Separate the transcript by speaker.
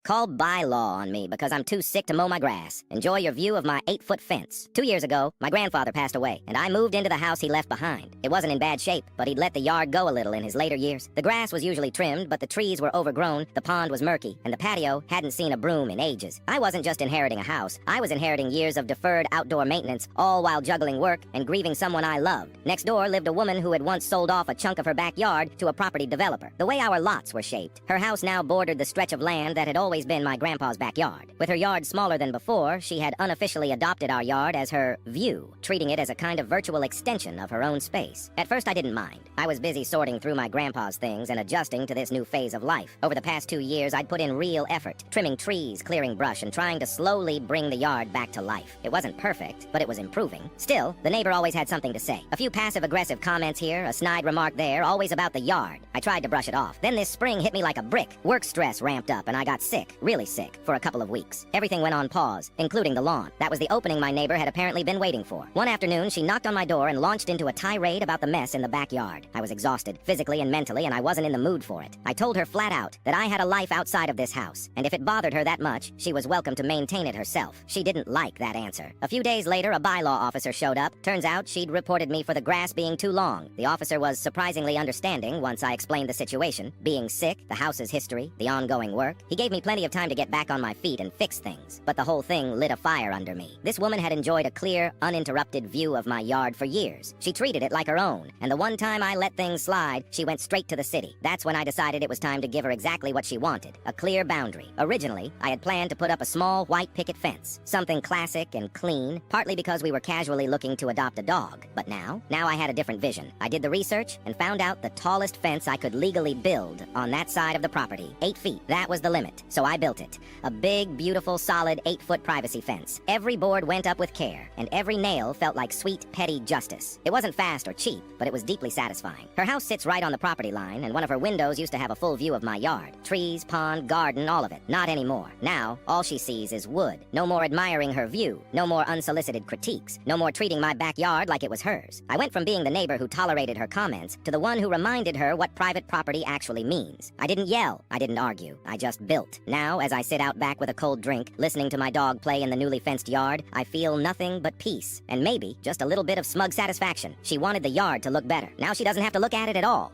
Speaker 1: Call Bylaw on me because I'm too sick to mow my grass. Enjoy your view of my 8-foot fence. 2 years ago, my grandfather passed away, and I moved into the house he left behind. It wasn't in bad shape, but he'd let the yard go a little in his later years. The grass was usually trimmed, but the trees were overgrown, the pond was murky, and the patio hadn't seen a broom in ages. I wasn't just inheriting a house, I was inheriting years of deferred outdoor maintenance, all while juggling work and grieving someone I loved. Next door lived a woman who had once sold off a chunk of her backyard to a property developer. The way our lots were shaped, her house now bordered the stretch of land that had always been my grandpa's backyard. With her yard smaller than before, she had unofficially adopted our yard as her view, treating it as a kind of virtual extension of her own space. At first I didn't mind. I was busy sorting through my grandpa's things and adjusting to this new phase of life. Over the past 2 years, I'd put in real effort, trimming trees, clearing brush, and trying to slowly bring the yard back to life. It wasn't perfect, but it was improving. Still, the neighbor always had something to say. A few passive-aggressive comments here, a snide remark there, always about the yard. I tried to brush it off. Then this spring hit me like a brick. Work stress ramped up and I got sick, really sick, for a couple of weeks. Everything went on pause, including the lawn. That was the opening my neighbor had apparently been waiting for. One afternoon, she knocked on my door and launched into a tirade about the mess in the backyard. I was exhausted, physically and mentally, and I wasn't in the mood for it. I told her flat out that I had a life outside of this house, and if it bothered her that much, she was welcome to maintain it herself. She didn't like that answer. A few days later, a bylaw officer showed up. Turns out she'd reported me for the grass being too long. The officer was surprisingly understanding once I explained the situation. Being sick, the house's history, the ongoing work. He gave me plenty of time to get back on my feet and fix things. But the whole thing lit a fire under me. This woman had enjoyed a clear, uninterrupted view of my yard for years. She treated it like her own, and the one time I let things slide, she went straight to the city. That's when I decided it was time to give her exactly what she wanted, a clear boundary. Originally, I had planned to put up a small white picket fence, something classic and clean, partly because we were casually looking to adopt a dog. But now I had a different vision. I did the research and found out the tallest fence I could legally build on that side of the property. 8 feet, that was the limit, so I built it. A big, beautiful, solid 8-foot privacy fence. Every board went up with care, and every nail felt like sweet, petty justice. It wasn't fast or cheap, but it was deeply satisfying. Her house sits right on the property line, and one of her windows used to have a full view of my yard. Trees, pond, garden, all of it. Not anymore. Now, all she sees is wood. No more admiring her view. No more unsolicited critiques. No more treating my backyard like it was hers. I went from being the neighbor who tolerated her comments to the one who reminded her what private property actually means. I didn't yell. I didn't argue. I just built. Now, as I sit out back with a cold drink, listening to my dog play in the newly fenced yard, I feel nothing but peace. And maybe just a little bit of smug satisfaction. She wanted the yard to look better. Now she doesn't have to look at it at all.